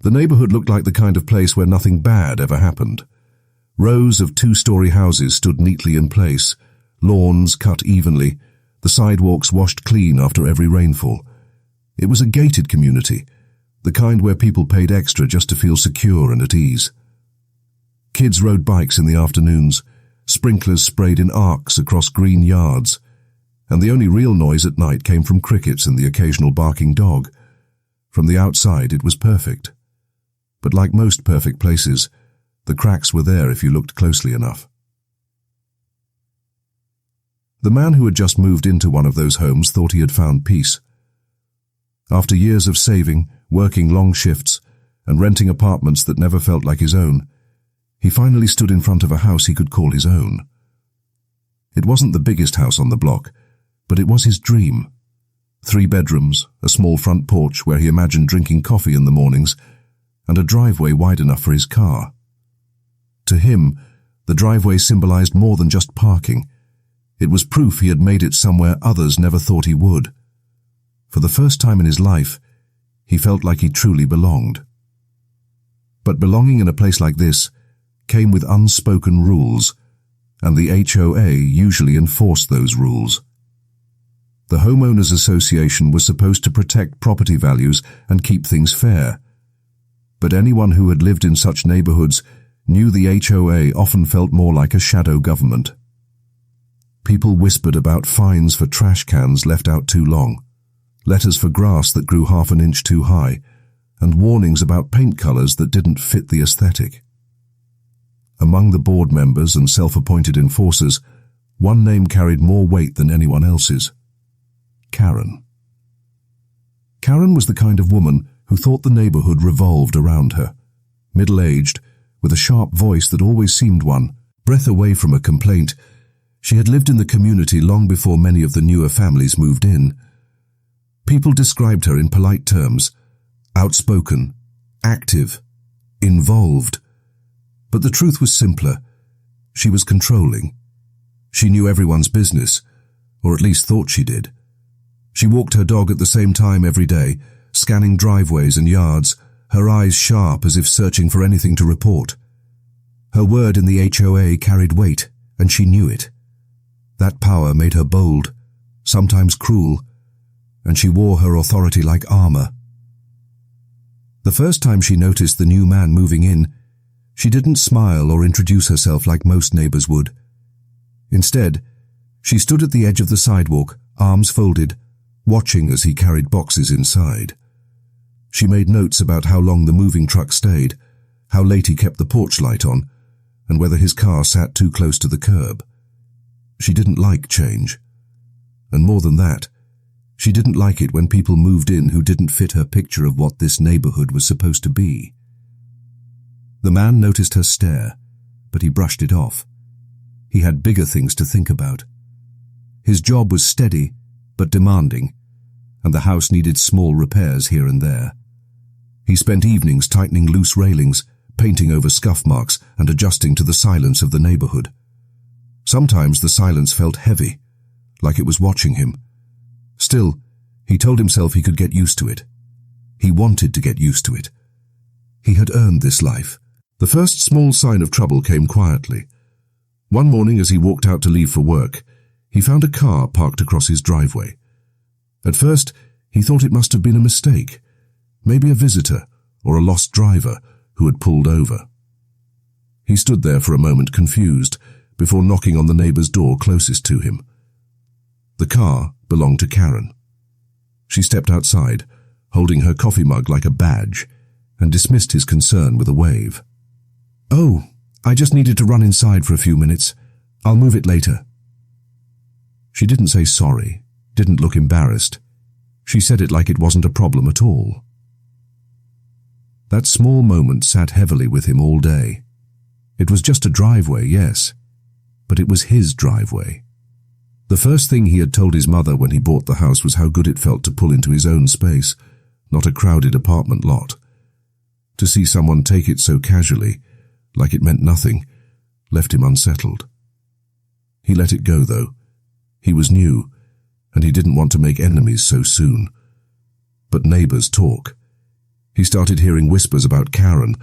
The neighborhood looked like the kind of place where nothing bad ever happened. Rows of two-story houses stood neatly in place, lawns cut evenly, the sidewalks washed clean after every rainfall. It was a gated community, the kind where people paid extra just to feel secure and at ease. Kids rode bikes in the afternoons, sprinklers sprayed in arcs across green yards, and the only real noise at night came from crickets and the occasional barking dog. From the outside, it was perfect. But like most perfect places, the cracks were there if you looked closely enough. The man who had just moved into one of those homes thought he had found peace. After years of saving, working long shifts, and renting apartments that never felt like his own, he finally stood in front of a house he could call his own. It wasn't the biggest house on the block, but it was his dream. 3 bedrooms, a small front porch where he imagined drinking coffee in the mornings, and a driveway wide enough for his car. To him, the driveway symbolized more than just parking. It was proof he had made it somewhere others never thought he would. For the first time in his life, he felt like he truly belonged. But belonging in a place like this came with unspoken rules, and the HOA usually enforced those rules. The Homeowners Association was supposed to protect property values and keep things fair. But anyone who had lived in such neighborhoods knew the HOA often felt more like a shadow government. People whispered about fines for trash cans left out too long, letters for grass that grew half an inch too high, and warnings about paint colors that didn't fit the aesthetic. Among the board members and self-appointed enforcers, one name carried more weight than anyone else's: Karen. Karen was the kind of woman who thought the neighborhood revolved around her. Middle-aged, with a sharp voice that always seemed one breath away from a complaint, she had lived in the community long before many of the newer families moved in. People described her in polite terms: outspoken, active, involved. But the truth was simpler. She was controlling. She knew everyone's business, or at least thought she did. She walked her dog at the same time every day, scanning driveways and yards, her eyes sharp as if searching for anything to report. Her word in the HOA carried weight, and she knew it. That power made her bold, sometimes cruel, and she wore her authority like armor. The first time she noticed the new man moving in, she didn't smile or introduce herself like most neighbors would. Instead, she stood at the edge of the sidewalk, arms folded, watching as he carried boxes inside. She made notes about how long the moving truck stayed, how late he kept the porch light on, and whether his car sat too close to the curb. She didn't like change. And more than that, she didn't like it when people moved in who didn't fit her picture of what this neighborhood was supposed to be. The man noticed her stare, but he brushed it off. He had bigger things to think about. His job was steady, but demanding, and the house needed small repairs here and there. He spent evenings tightening loose railings, painting over scuff marks, and adjusting to the silence of the neighborhood. Sometimes the silence felt heavy, like it was watching him. Still, he told himself he could get used to it. He wanted to get used to it. He had earned this life. The first small sign of trouble came quietly. One morning as he walked out to leave for work, he found a car parked across his driveway. At first, he thought it must have been a mistake, maybe a visitor or a lost driver who had pulled over. He stood there for a moment confused before knocking on the neighbor's door closest to him. The car belonged to Karen. She stepped outside, holding her coffee mug like a badge, and dismissed his concern with a wave. "Oh, I just needed to run inside for a few minutes. I'll move it later." She didn't say sorry, didn't look embarrassed. She said it like it wasn't a problem at all. That small moment sat heavily with him all day. It was just a driveway, yes, but it was his driveway. The first thing he had told his mother when he bought the house was how good it felt to pull into his own space, not a crowded apartment lot. To see someone take it so casually, like it meant nothing, left him unsettled. He let it go, though. He was new, and he didn't want to make enemies so soon. But neighbors talk. He started hearing whispers about Karen,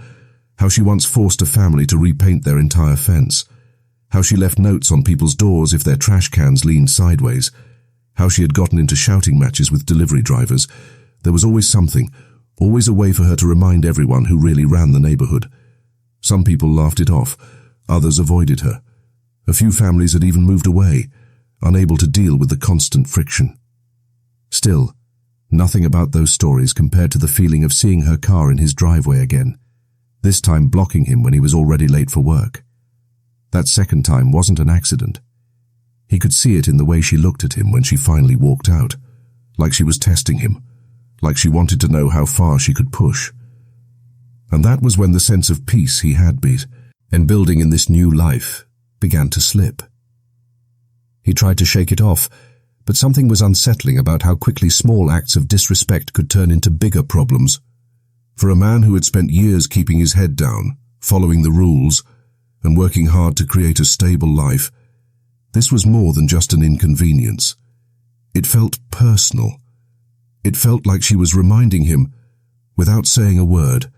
how she once forced a family to repaint their entire fence, how she left notes on people's doors if their trash cans leaned sideways, how she had gotten into shouting matches with delivery drivers. There was always something, always a way for her to remind everyone who really ran the neighborhood. Some people laughed it off, others avoided her. A few families had even moved away, unable to deal with the constant friction. Still, nothing about those stories compared to the feeling of seeing her car in his driveway again, this time blocking him when he was already late for work. That second time wasn't an accident. He could see it in the way she looked at him when she finally walked out, like she was testing him, like she wanted to know how far she could push. And that was when the sense of peace he had and building in this new life began to slip. He tried to shake it off, but something was unsettling about how quickly small acts of disrespect could turn into bigger problems. For a man who had spent years keeping his head down, following the rules, and working hard to create a stable life, this was more than just an inconvenience. It felt personal. It felt like she was reminding him, without saying a word,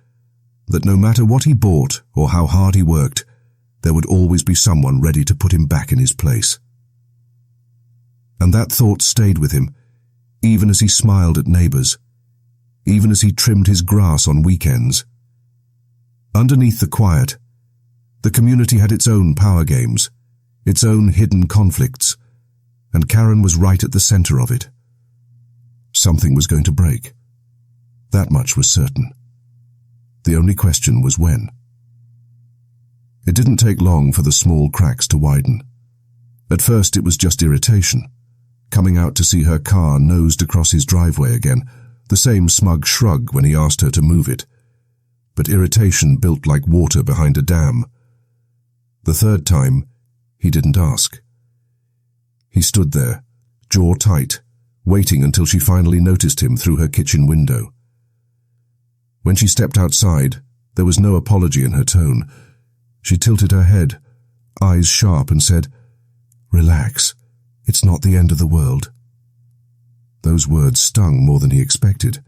that no matter what he bought or how hard he worked, there would always be someone ready to put him back in his place. And that thought stayed with him, even as he smiled at neighbors, even as he trimmed his grass on weekends. Underneath the quiet, the community had its own power games, its own hidden conflicts, and Karen was right at the center of it. Something was going to break. That much was certain. The only question was when. It didn't take long for the small cracks to widen. At first it was just irritation, coming out to see her car nosed across his driveway again, the same smug shrug when he asked her to move it. But irritation built like water behind a dam. The third time, he didn't ask. He stood there, jaw tight, waiting until she finally noticed him through her kitchen window. When she stepped outside, there was no apology in her tone. She tilted her head, eyes sharp, and said, "Relax. It's not the end of the world." Those words stung more than he expected.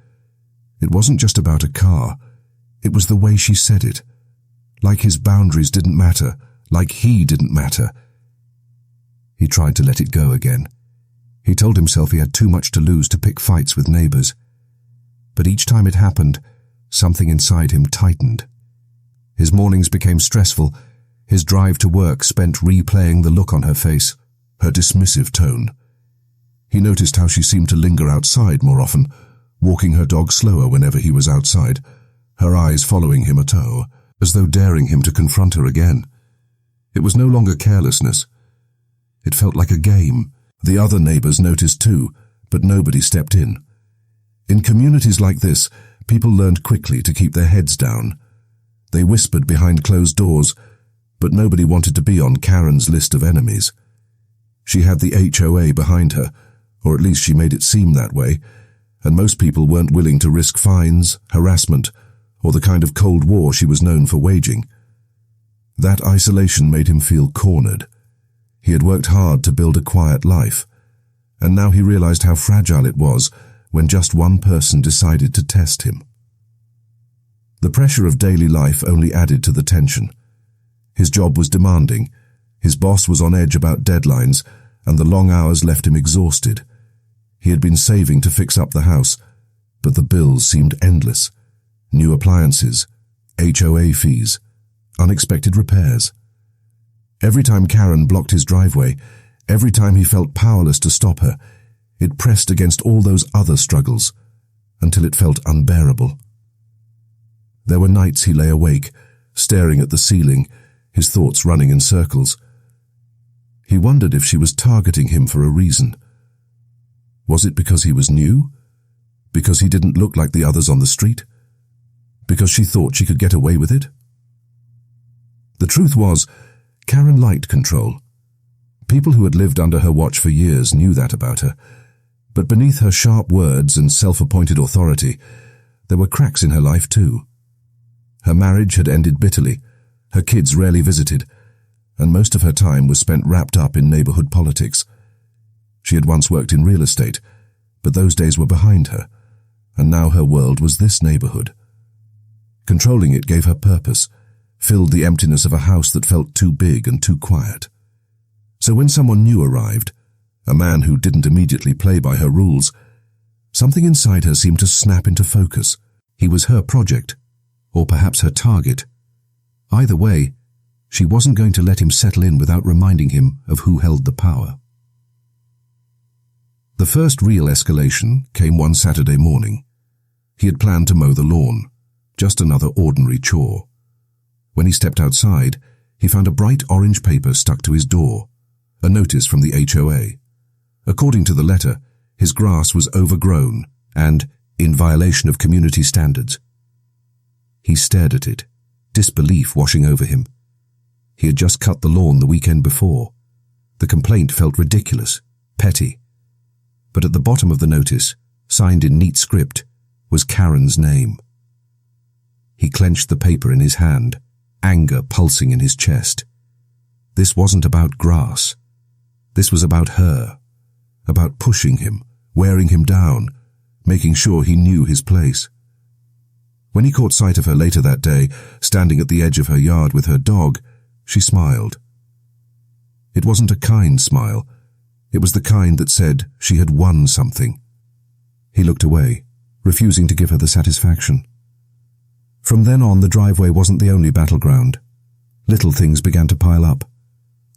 It wasn't just about a car. It was the way she said it. Like his boundaries didn't matter, like he didn't matter. He tried to let it go again. He told himself he had too much to lose to pick fights with neighbors. But each time it happened, something inside him tightened. His mornings became stressful, his drive to work spent replaying the look on her face, her dismissive tone. He noticed how she seemed to linger outside more often, walking her dog slower whenever he was outside, her eyes following him a toe, as though daring him to confront her again. It was no longer carelessness. It felt like a game. The other neighbors noticed too, but nobody stepped in. In communities like this, people learned quickly to keep their heads down. They whispered behind closed doors, but nobody wanted to be on Karen's list of enemies. She had the HOA behind her, or at least she made it seem that way, and most people weren't willing to risk fines, harassment, or the kind of Cold War she was known for waging. That isolation made him feel cornered. He had worked hard to build a quiet life, and now he realized how fragile it was when just one person decided to test him. The pressure of daily life only added to the tension. His job was demanding, his boss was on edge about deadlines, and the long hours left him exhausted. He had been saving to fix up the house, but the bills seemed endless. New appliances, HOA fees, unexpected repairs. Every time Karen blocked his driveway, every time he felt powerless to stop her, it pressed against all those other struggles, until it felt unbearable. There were nights he lay awake, staring at the ceiling, his thoughts running in circles. He wondered if she was targeting him for a reason. Was it because he was new? Because he didn't look like the others on the street? Because she thought she could get away with it? The truth was, Karen liked control. People who had lived under her watch for years knew that about her. But beneath her sharp words and self-appointed authority, there were cracks in her life too. Her marriage had ended bitterly, her kids rarely visited, and most of her time was spent wrapped up in neighborhood politics. She had once worked in real estate, but those days were behind her, and now her world was this neighborhood, Controlling it gave her purpose, filled the emptiness of a house that felt too big and too quiet. So when someone new arrived, a man who didn't immediately play by her rules, something inside her seemed to snap into focus. He was her project, or perhaps her target. Either way, she wasn't going to let him settle in without reminding him of who held the power. The first real escalation came one Saturday morning. He had planned to mow the lawn, just another ordinary chore. When he stepped outside, he found a bright orange paper stuck to his door, a notice from the HOA. According to the letter, his grass was overgrown and in violation of community standards. He stared at it, disbelief washing over him. He had just cut the lawn the weekend before. The complaint felt ridiculous, petty. But at the bottom of the notice, signed in neat script, was Karen's name. He clenched the paper in his hand, anger pulsing in his chest. This wasn't about grass. This was about her, about pushing him, wearing him down, making sure he knew his place. When he caught sight of her later that day, standing at the edge of her yard with her dog, she smiled. It wasn't a kind smile. It was the kind that said she had won something. He looked away, refusing to give her the satisfaction. From then on, the driveway wasn't the only battleground. Little things began to pile up.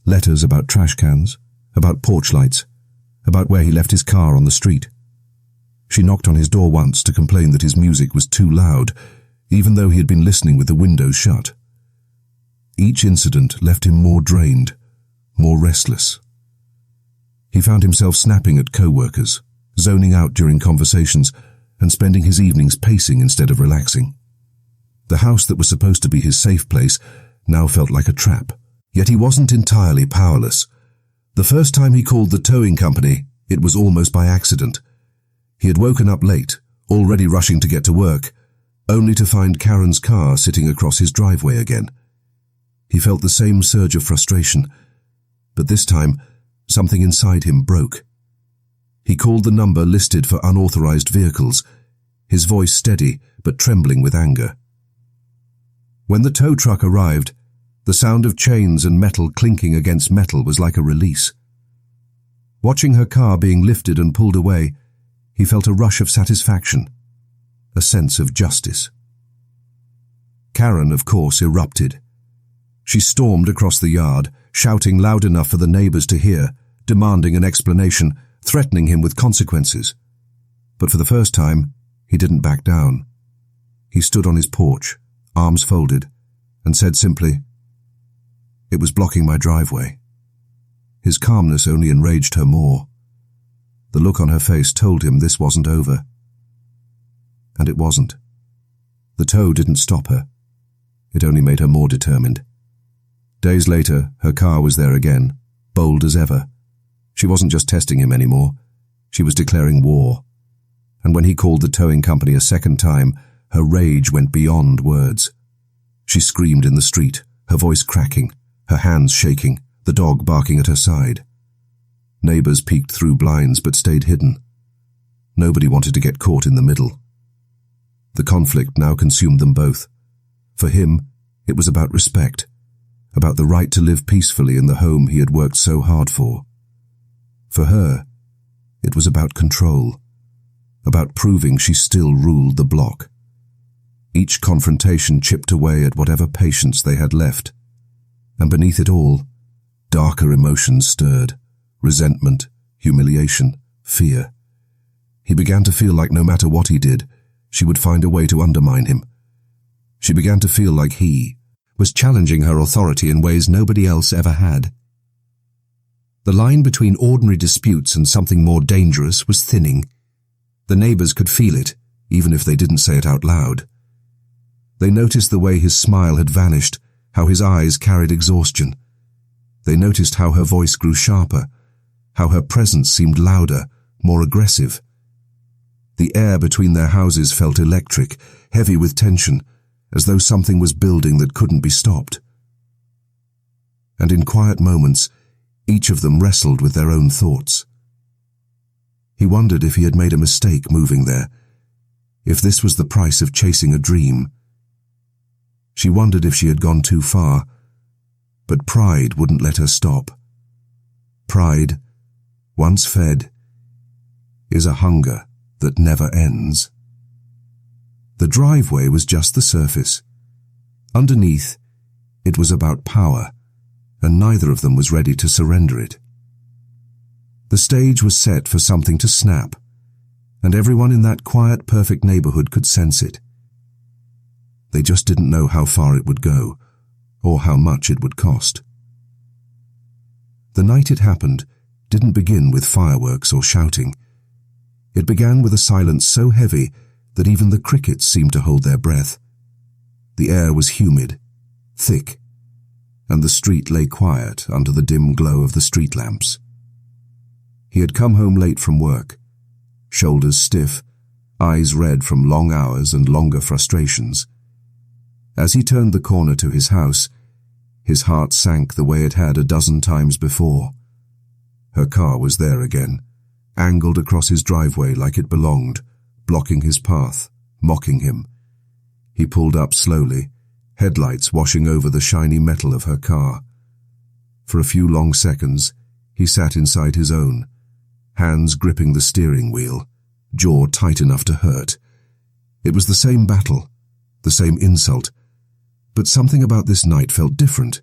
Letters about trash cans, about porch lights, about where he left his car on the street. She knocked on his door once to complain that his music was too loud, even though he had been listening with the windows shut. Each incident left him more drained, more restless. He found himself snapping at co-workers, zoning out during conversations, and spending his evenings pacing instead of relaxing. The house that was supposed to be his safe place now felt like a trap. Yet he wasn't entirely powerless. The first time he called the towing company, it was almost by accident. He had woken up late, already rushing to get to work, only to find Karen's car sitting across his driveway again. He felt the same surge of frustration, but this time, something inside him broke. He called the number listed for unauthorized vehicles, his voice steady but trembling with anger. When the tow truck arrived, the sound of chains and metal clinking against metal was like a release. Watching her car being lifted and pulled away, he felt a rush of satisfaction, a sense of justice. Karen, of course, erupted. She stormed across the yard, shouting loud enough for the neighbors to hear, demanding an explanation, threatening him with consequences. But for the first time, he didn't back down. He stood on his porch, arms folded, and said simply, "It was blocking my driveway." His calmness only enraged her more. The look on her face told him this wasn't over. And it wasn't. The tow didn't stop her. It only made her more determined. Days later, her car was there again, bold as ever. She wasn't just testing him anymore. She was declaring war. And when he called the towing company a second time, her rage went beyond words. She screamed in the street, her voice cracking, her hands shaking, the dog barking at her side. Neighbors peeked through blinds but stayed hidden. Nobody wanted to get caught in the middle. The conflict now consumed them both. For him, it was about respect, about the right to live peacefully in the home he had worked so hard for. For her, it was about control, about proving she still ruled the block. Each confrontation chipped away at whatever patience they had left, and beneath it all, darker emotions stirred, resentment, humiliation, fear. He began to feel like no matter what he did, she would find a way to undermine him. She began to feel like he was challenging her authority in ways nobody else ever had. The line between ordinary disputes and something more dangerous was thinning. The neighbors could feel it, even if they didn't say it out loud. They noticed the way his smile had vanished, how his eyes carried exhaustion. They noticed how her voice grew sharper, how her presence seemed louder, more aggressive. The air between their houses felt electric, heavy with tension, as though something was building that couldn't be stopped. And in quiet moments, each of them wrestled with their own thoughts. He wondered if he had made a mistake moving there, if this was the price of chasing a dream, She wondered if she had gone too far, but pride wouldn't let her stop. Pride, once fed, is a hunger that never ends. The driveway was just the surface. Underneath, it was about power, and neither of them was ready to surrender it. The stage was set for something to snap, and everyone in that quiet, perfect neighborhood could sense it. They just didn't know how far it would go, or how much it would cost. The night it happened didn't begin with fireworks or shouting. It began with a silence so heavy that even the crickets seemed to hold their breath. The air was humid, thick, and the street lay quiet under the dim glow of the street lamps. He had come home late from work, shoulders stiff, eyes red from long hours and longer frustrations. As he turned the corner to his house, his heart sank the way it had a dozen times before. Her car was there again, angled across his driveway like it belonged, blocking his path, mocking him. He pulled up slowly, headlights washing over the shiny metal of her car. For a few long seconds, he sat inside his own, hands gripping the steering wheel, jaw tight enough to hurt. It was the same battle, the same insult, but something about this night felt different.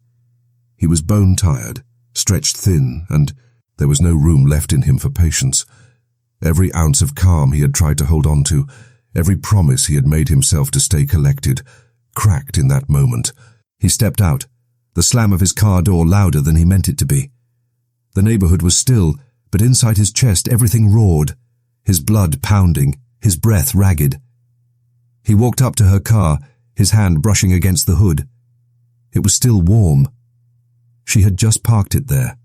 He was bone-tired, stretched thin, and there was no room left in him for patience. Every ounce of calm he had tried to hold on to, every promise he had made himself to stay collected, cracked in that moment. He stepped out, the slam of his car door louder than he meant it to be. The neighborhood was still, but inside his chest everything roared, his blood pounding, his breath ragged. He walked up to her car, his hand brushing against the hood. It was still warm. She had just parked it there.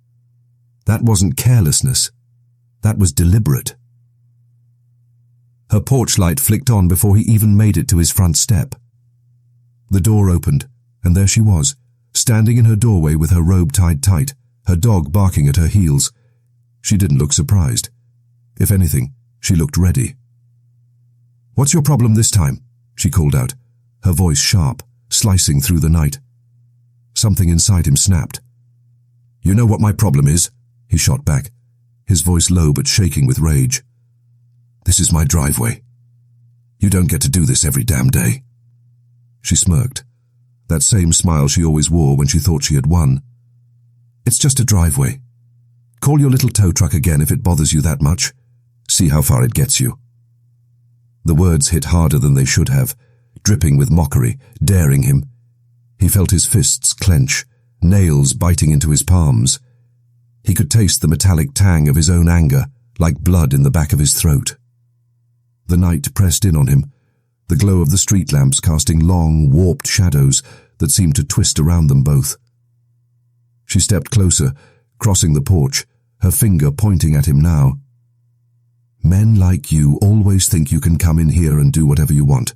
That wasn't carelessness. That was deliberate. Her porch light flicked on before he even made it to his front step. The door opened, and there she was, standing in her doorway with her robe tied tight, her dog barking at her heels. She didn't look surprised. If anything, she looked ready. "What's your problem this time?" she called out, her voice sharp, slicing through the night. Something inside him snapped. "You know what my problem is," he shot back, his voice low but shaking with rage. "This is my driveway. You don't get to do this every damn day." She smirked, that same smile she always wore when she thought she had won. "It's just a driveway. Call your little tow truck again if it bothers you that much. See how far it gets you." The words hit harder than they should have, dripping with mockery, daring him. He felt his fists clench, nails biting into his palms. He could taste the metallic tang of his own anger, like blood in the back of his throat. The night pressed in on him, the glow of the street lamps casting long, warped shadows that seemed to twist around them both. She stepped closer, crossing the porch, her finger pointing at him now. "Men like you always think you can come in here and do whatever you want.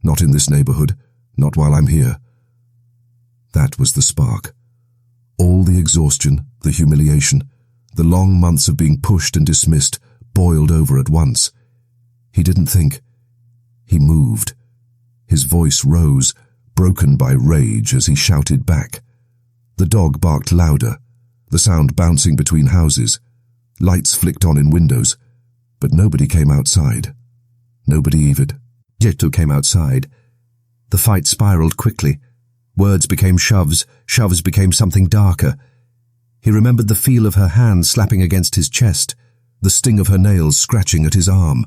Not in this neighborhood, not while I'm here." That was the spark. All the exhaustion, the humiliation, the long months of being pushed and dismissed boiled over at once. He didn't think. He moved. His voice rose, broken by rage as he shouted back. The dog barked louder, the sound bouncing between houses. Lights flicked on in windows, but nobody came outside. Nobody even. Jitto came outside. The fight spiraled quickly. Words became shoves, shoves became something darker. He remembered the feel of her hand slapping against his chest, the sting of her nails scratching at his arm.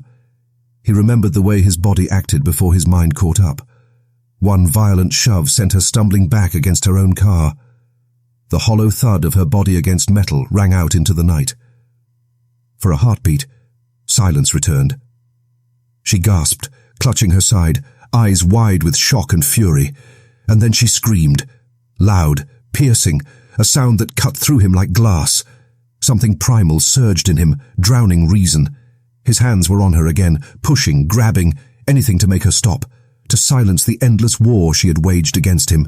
He remembered the way his body acted before his mind caught up. One violent shove sent her stumbling back against her own car. The hollow thud of her body against metal rang out into the night. For a heartbeat, silence returned. She gasped, clutching her side, eyes wide with shock and fury. And then she screamed, loud, piercing, a sound that cut through him like glass. Something primal surged in him, drowning reason. His hands were on her again, pushing, grabbing, anything to make her stop, to silence the endless war she had waged against him.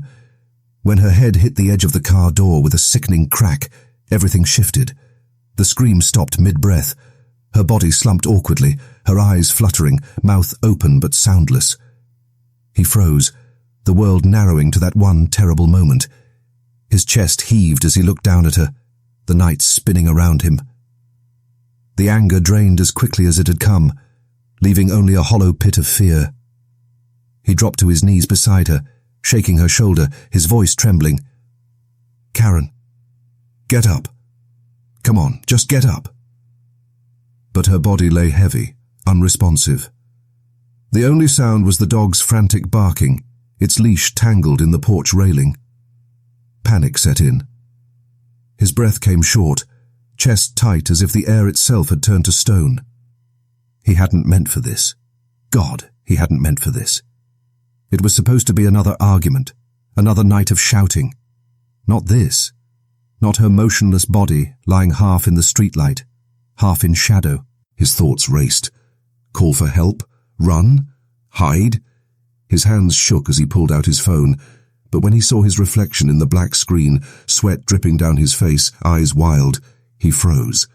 When her head hit the edge of the car door with a sickening crack, everything shifted. The scream stopped mid-breath. Her body slumped awkwardly, her eyes fluttering, mouth open but soundless. He froze, the world narrowing to that one terrible moment. His chest heaved as he looked down at her, the night spinning around him. The anger drained as quickly as it had come, leaving only a hollow pit of fear. He dropped to his knees beside her, shaking her shoulder, his voice trembling. "Karen, get up. Come on, just get up." But her body lay heavy, unresponsive. The only sound was the dog's frantic barking, its leash tangled in the porch railing. Panic set in. His breath came short, chest tight as if the air itself had turned to stone. He hadn't meant for this. God, he hadn't meant for this. It was supposed to be another argument, another night of shouting. Not this. Not her motionless body lying half in the streetlight, half in shadow. His thoughts raced. Call for help? Run? Hide? His hands shook as he pulled out his phone, but when he saw his reflection in the black screen, sweat dripping down his face, eyes wild, he froze.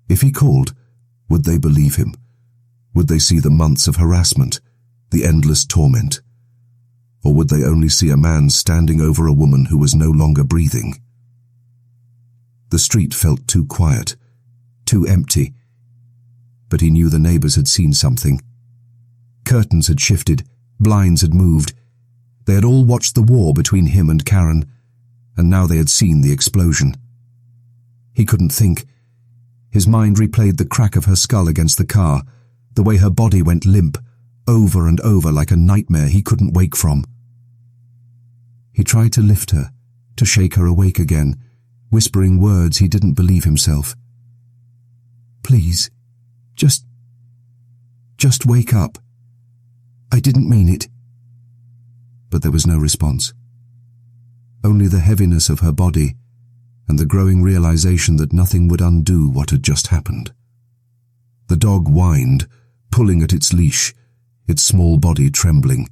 If he called, would they believe him? Would they see the months of harassment, the endless torment? Or would they only see a man standing over a woman who was no longer breathing? The street felt too quiet, too empty, but he knew the neighbors had seen something. Curtains had shifted, blinds had moved. They had all watched the war between him and Karen, and now they had seen the explosion. He couldn't think. His mind replayed the crack of her skull against the car, the way her body went limp, over and over like a nightmare he couldn't wake from. He tried to lift her, to shake her awake again, whispering words he didn't believe himself. "Please, just wake up. I didn't mean it." But there was no response. Only the heaviness of her body and the growing realization that nothing would undo what had just happened. The dog whined, pulling at its leash, its small body trembling.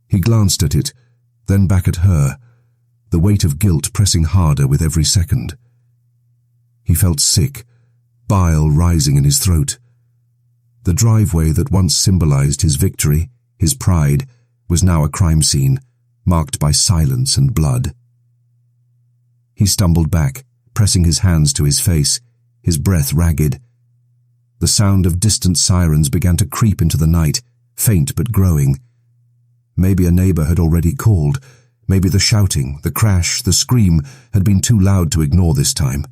He glanced at it, then back at her, the weight of guilt pressing harder with every second. He felt sick, bile rising in his throat. The driveway that once symbolized his victory, his pride, was now a crime scene, marked by silence and blood. He stumbled back, pressing his hands to his face, his breath ragged. The sound of distant sirens began to creep into the night, faint but growing. Maybe a neighbor had already called. Maybe the shouting, the crash, the scream had been too loud to ignore this time.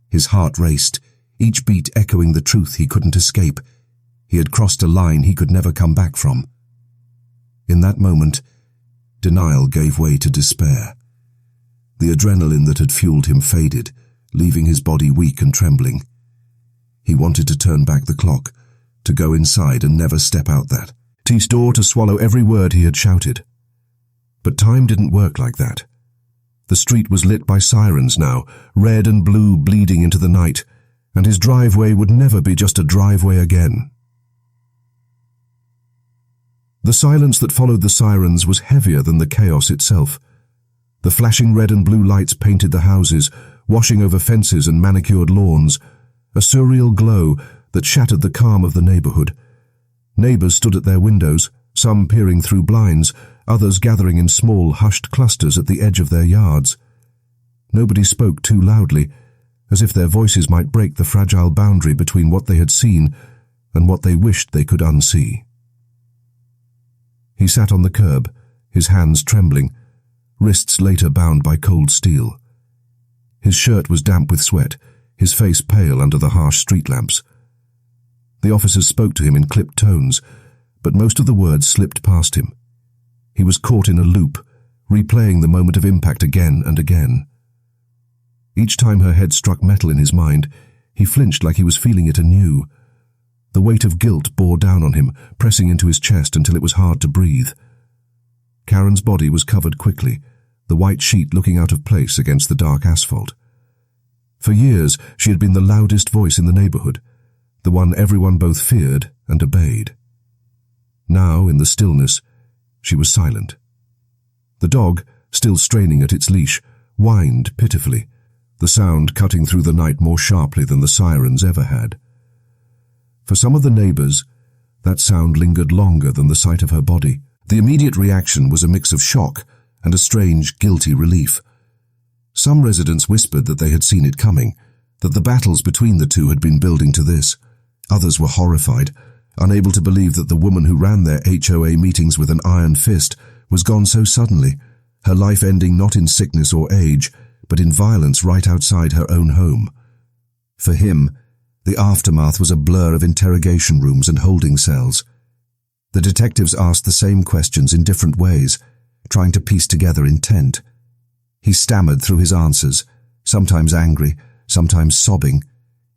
His heart raced, each beat echoing the truth he couldn't escape. He had crossed a line he could never come back from. In that moment, denial gave way to despair. The adrenaline that had fueled him faded, leaving his body weak and trembling. He wanted to turn back the clock, to go inside and never step out that door to swallow every word he had shouted. But time didn't work like that. The street was lit by sirens now, red and blue bleeding into the night, and his driveway would never be just a driveway again. The silence that followed the sirens was heavier than the chaos itself. The flashing red and blue lights painted the houses, washing over fences and manicured lawns, a surreal glow that shattered the calm of the neighborhood. Neighbors stood at their windows, some peering through blinds, others gathering in small, hushed clusters at the edge of their yards. Nobody spoke too loudly, as if their voices might break the fragile boundary between what they had seen and what they wished they could unsee. He sat on the curb, his hands trembling, wrists later bound by cold steel. His shirt was damp with sweat, his face pale under the harsh street lamps. The officers spoke to him in clipped tones, but most of the words slipped past him. He was caught in a loop, replaying the moment of impact again and again. Each time her head struck metal in his mind, he flinched like he was feeling it anew. The weight of guilt bore down on him, pressing into his chest until it was hard to breathe. Karen's body was covered quickly, the white sheet looking out of place against the dark asphalt. For years, she had been the loudest voice in the neighborhood, the one everyone both feared and obeyed. Now, in the stillness, she was silent. The dog, still straining at its leash, whined pitifully, the sound cutting through the night more sharply than the sirens ever had. For some of the neighbors, that sound lingered longer than the sight of her body, The immediate reaction was a mix of shock and a strange, guilty relief. Some residents whispered that they had seen it coming, that the battles between the two had been building to this. Others were horrified, unable to believe that the woman who ran their HOA meetings with an iron fist was gone so suddenly, her life ending not in sickness or age, but in violence right outside her own home. For him, the aftermath was a blur of interrogation rooms and holding cells. The detectives asked the same questions in different ways, trying to piece together intent. He stammered through his answers, sometimes angry, sometimes sobbing,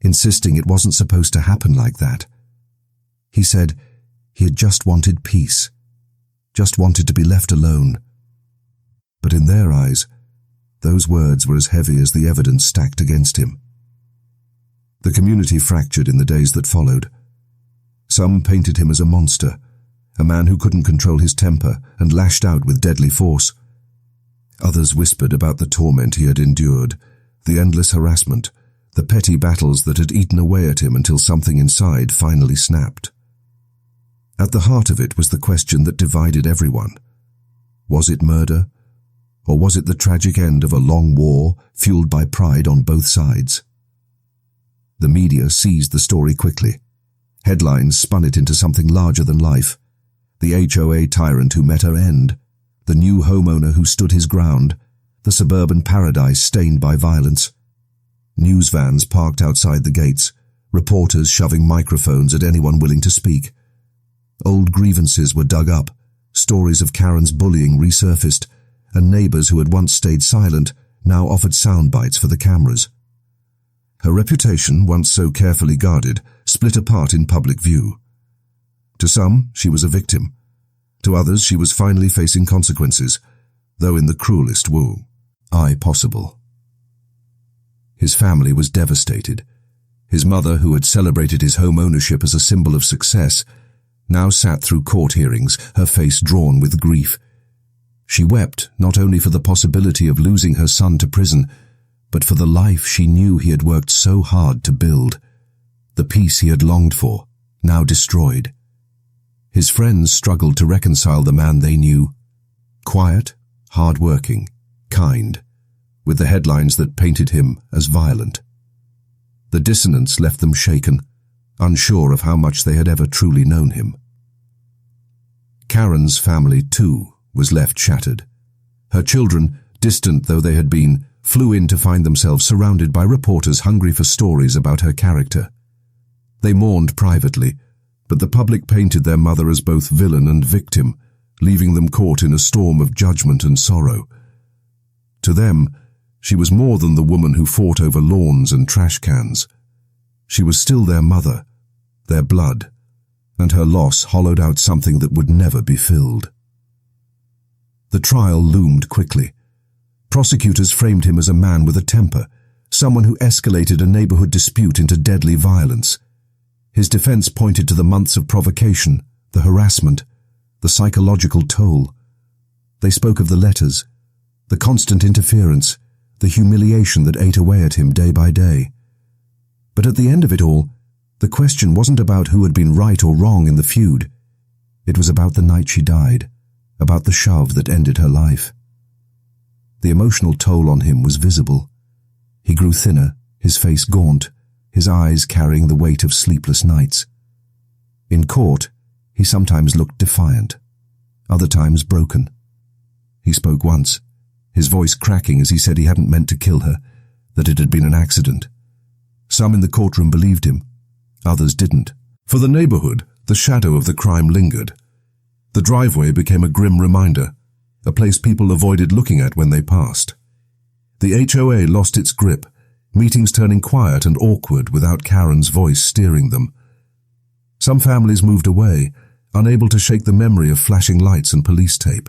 insisting it wasn't supposed to happen like that. He said he had just wanted peace, just wanted to be left alone. But in their eyes, those words were as heavy as the evidence stacked against him. The community fractured in the days that followed. Some painted him as a monster, a man who couldn't control his temper and lashed out with deadly force. Others whispered about the torment he had endured, the endless harassment, the petty battles that had eaten away at him until something inside finally snapped. At the heart of it was the question that divided everyone. Was it murder? Or was it the tragic end of a long war fueled by pride on both sides? The media seized the story quickly. Headlines spun it into something larger than life. The HOA tyrant who met her end, the new homeowner who stood his ground, the suburban paradise stained by violence. News vans parked outside the gates, reporters shoving microphones at anyone willing to speak. Old grievances were dug up, stories of Karen's bullying resurfaced, and neighbors who had once stayed silent now offered sound bites for the cameras. Her reputation, once so carefully guarded, split apart in public view. To some, she was a victim. To others, she was finally facing consequences, though in the cruelest way possible. His family was devastated. His mother, who had celebrated his home ownership as a symbol of success, now sat through court hearings, her face drawn with grief. She wept not only for the possibility of losing her son to prison, but for the life she knew he had worked so hard to build, the peace he had longed for, now destroyed. His friends struggled to reconcile the man they knew, quiet, hard-working, kind, with the headlines that painted him as violent. The dissonance left them shaken, unsure of how much they had ever truly known him. Karen's family, too, was left shattered. Her children, distant though they had been, flew in to find themselves surrounded by reporters hungry for stories about her character. They mourned privately, but the public painted their mother as both villain and victim, leaving them caught in a storm of judgment and sorrow. To them, she was more than the woman who fought over lawns and trash cans. She was still their mother, their blood, and her loss hollowed out something that would never be filled. The trial loomed quickly. Prosecutors framed him as a man with a temper, someone who escalated a neighborhood dispute into deadly violence. His defense pointed to the months of provocation, the harassment, the psychological toll. They spoke of the letters, the constant interference, the humiliation that ate away at him day by day. But at the end of it all, the question wasn't about who had been right or wrong in the feud. It was about the night she died, about the shove that ended her life. The emotional toll on him was visible. He grew thinner, his face gaunt, his eyes carrying the weight of sleepless nights. In court, he sometimes looked defiant, other times broken. He spoke once, his voice cracking as he said he hadn't meant to kill her, that it had been an accident. Some in the courtroom believed him, others didn't. For the neighborhood, the shadow of the crime lingered. The driveway became a grim reminder, a place people avoided looking at when they passed. The HOA lost its grip, meetings turning quiet and awkward without Karen's voice steering them. Some families moved away, unable to shake the memory of flashing lights and police tape.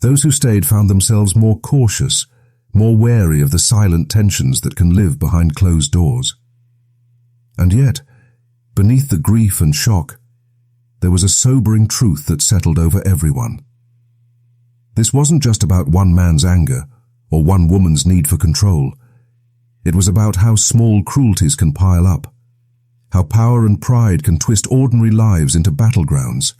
Those who stayed found themselves more cautious, more wary of the silent tensions that can live behind closed doors. And yet, beneath the grief and shock, there was a sobering truth that settled over everyone. This wasn't just about one man's anger or one woman's need for control. It was about how small cruelties can pile up, how power and pride can twist ordinary lives into battlegrounds.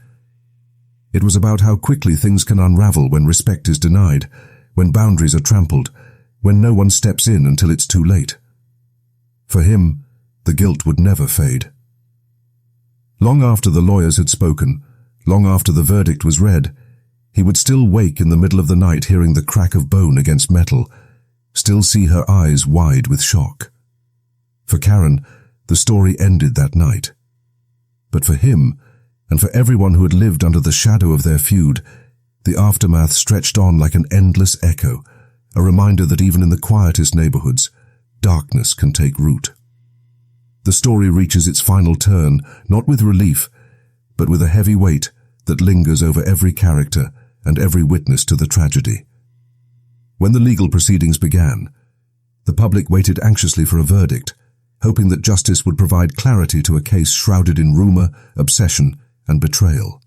It was about how quickly things can unravel when respect is denied, when boundaries are trampled, when no one steps in until it's too late. For him, the guilt would never fade. Long after the lawyers had spoken, long after the verdict was read, he would still wake in the middle of the night hearing the crack of bone against metal, still see her eyes wide with shock. For Karen, the story ended that night. But for him, and for everyone who had lived under the shadow of their feud, the aftermath stretched on like an endless echo, a reminder that even in the quietest neighborhoods, darkness can take root. The story reaches its final turn, not with relief, but with a heavy weight that lingers over every character and every witness to the tragedy. When the legal proceedings began, the public waited anxiously for a verdict, hoping that justice would provide clarity to a case shrouded in rumor, obsession, and betrayal.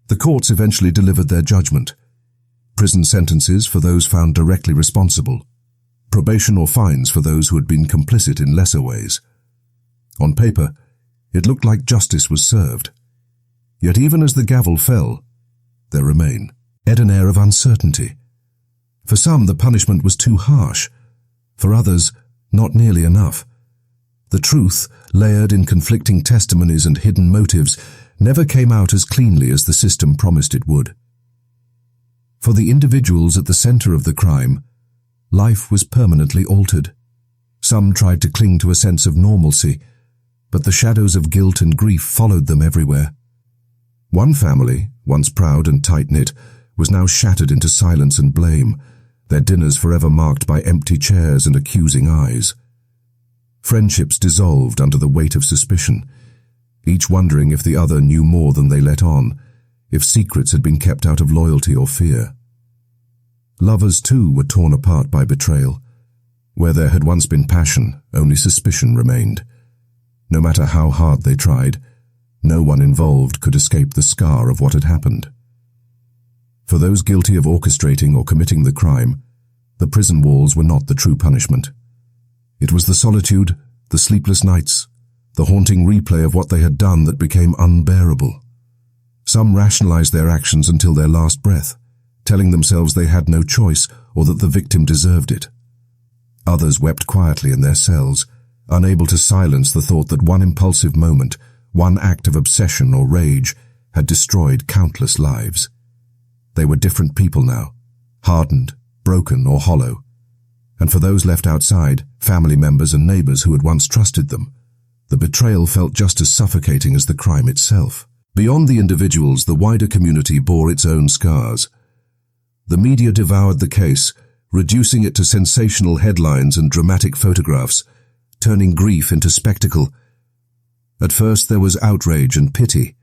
The courts eventually delivered their judgment: prison sentences for those found directly responsible, probation or fines for those who had been complicit in lesser ways. On paper, it looked like justice was served. Yet even as the gavel fell, there remained an air of uncertainty. For some, the punishment was too harsh. For others, not nearly enough. The truth, layered in conflicting testimonies and hidden motives, never came out as cleanly as the system promised it would. For the individuals at the center of the crime, life was permanently altered. Some tried to cling to a sense of normalcy, but the shadows of guilt and grief followed them everywhere. One family, once proud and tight-knit, was now shattered into silence and blame, their dinners forever marked by empty chairs and accusing eyes. Friendships dissolved under the weight of suspicion, each wondering if the other knew more than they let on, if secrets had been kept out of loyalty or fear. Lovers, too, were torn apart by betrayal. Where there had once been passion, only suspicion remained. No matter how hard they tried, no one involved could escape the scar of what had happened. For those guilty of orchestrating or committing the crime, the prison walls were not the true punishment. It was the solitude, the sleepless nights, the haunting replay of what they had done that became unbearable. Some rationalized their actions until their last breath, telling themselves they had no choice or that the victim deserved it. Others wept quietly in their cells, unable to silence the thought that one impulsive moment, one act of obsession or rage, had destroyed countless lives. They were different people now, hardened, broken, or hollow. And for those left outside, family members and neighbors who had once trusted them, the betrayal felt just as suffocating as the crime itself. Beyond the individuals, the wider community bore its own scars. The media devoured the case, reducing it to sensational headlines and dramatic photographs, turning grief into spectacle. At first there was outrage and pity,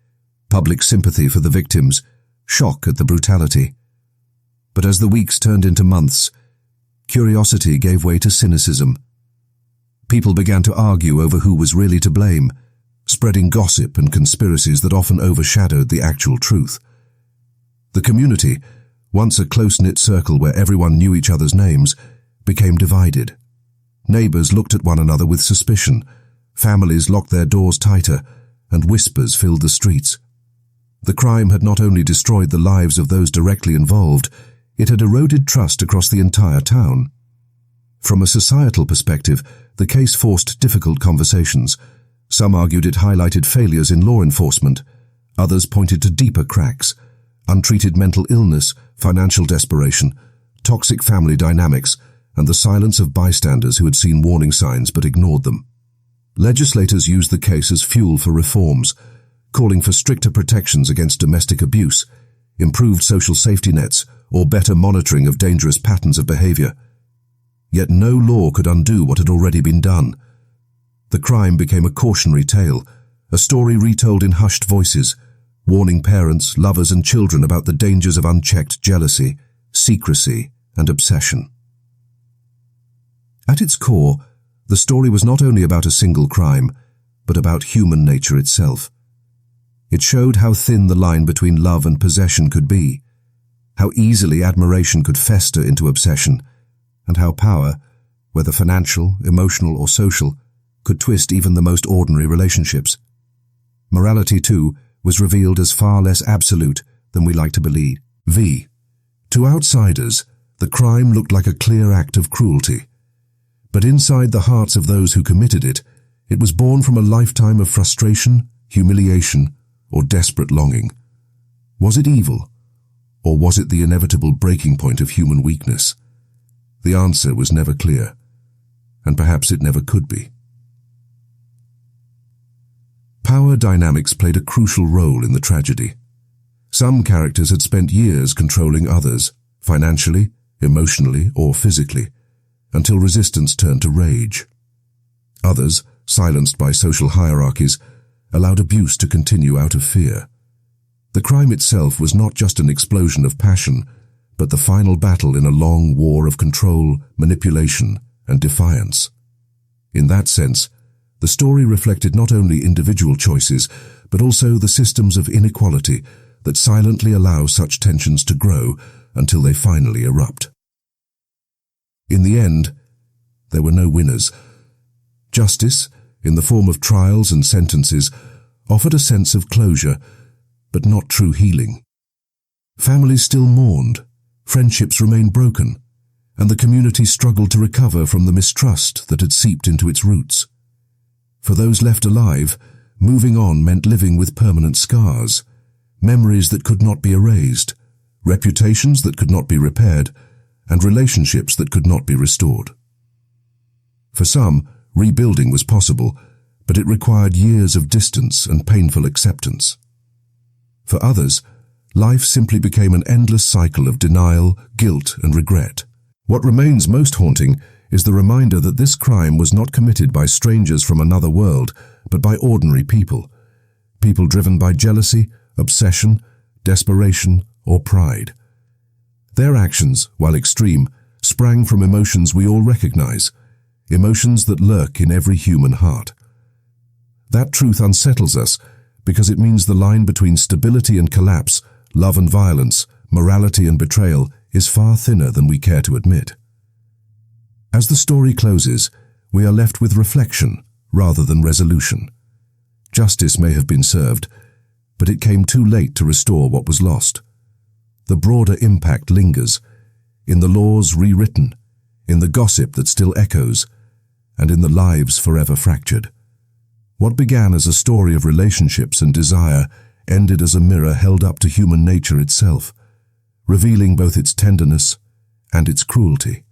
public sympathy for the victims, shock at the brutality. But as the weeks turned into months, curiosity gave way to cynicism. People began to argue over who was really to blame, spreading gossip and conspiracies that often overshadowed the actual truth. The community, once a close-knit circle where everyone knew each other's names, became divided. Neighbors looked at one another with suspicion, families locked their doors tighter, and whispers filled the streets. The crime had not only destroyed the lives of those directly involved, it had eroded trust across the entire town. From a societal perspective, the case forced difficult conversations. Some argued it highlighted failures in law enforcement. Others pointed to deeper cracks: untreated mental illness, financial desperation, toxic family dynamics, and the silence of bystanders who had seen warning signs but ignored them. Legislators used the case as fuel for reforms, calling for stricter protections against domestic abuse, improved social safety nets, or better monitoring of dangerous patterns of behavior. Yet no law could undo what had already been done. The crime became a cautionary tale, a story retold in hushed voices, warning parents, lovers, and children about the dangers of unchecked jealousy, secrecy, and obsession. At its core, the story was not only about a single crime, but about human nature itself. It showed how thin the line between love and possession could be, how easily admiration could fester into obsession, and how power, whether financial, emotional, or social, could twist even the most ordinary relationships. Morality, too, was revealed as far less absolute than we like to believe. To outsiders, the crime looked like a clear act of cruelty. But inside the hearts of those who committed it, it was born from a lifetime of frustration, humiliation, or desperate longing. Was it evil? Or was it the inevitable breaking point of human weakness? The answer was never clear, and perhaps it never could be. Power dynamics played a crucial role in the tragedy. Some characters had spent years controlling others, financially, emotionally, or physically, until resistance turned to rage. Others, silenced by social hierarchies, allowed abuse to continue out of fear. The crime itself was not just an explosion of passion, but the final battle in a long war of control, manipulation, and defiance. In that sense, the story reflected not only individual choices, but also the systems of inequality that silently allow such tensions to grow until they finally erupt. In the end, there were no winners. Justice, in the form of trials and sentences, offered a sense of closure, but not true healing. Families still mourned, friendships remained broken, and the community struggled to recover from the mistrust that had seeped into its roots. For those left alive, moving on meant living with permanent scars, memories that could not be erased, reputations that could not be repaired, and relationships that could not be restored. For some, rebuilding was possible, but it required years of distance and painful acceptance. For others, life simply became an endless cycle of denial, guilt, and regret. What remains most haunting is the reminder that this crime was not committed by strangers from another world, but by ordinary people. People driven by jealousy, obsession, desperation, or pride. Their actions, while extreme, sprang from emotions we all recognize, emotions that lurk in every human heart. That truth unsettles us because it means the line between stability and collapse, love and violence, morality and betrayal is far thinner than we care to admit. As the story closes, we are left with reflection rather than resolution. Justice may have been served, but it came too late to restore what was lost. The broader impact lingers, in the laws rewritten, in the gossip that still echoes, and in the lives forever fractured. What began as a story of relationships and desire ended as a mirror held up to human nature itself, revealing both its tenderness and its cruelty.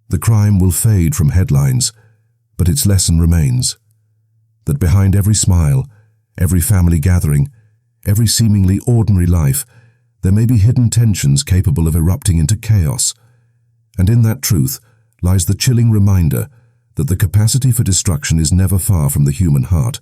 The crime will fade from headlines, but its lesson remains, that behind every smile, every family gathering, every seemingly ordinary life, there may be hidden tensions capable of erupting into chaos. And in that truth lies the chilling reminder that the capacity for destruction is never far from the human heart,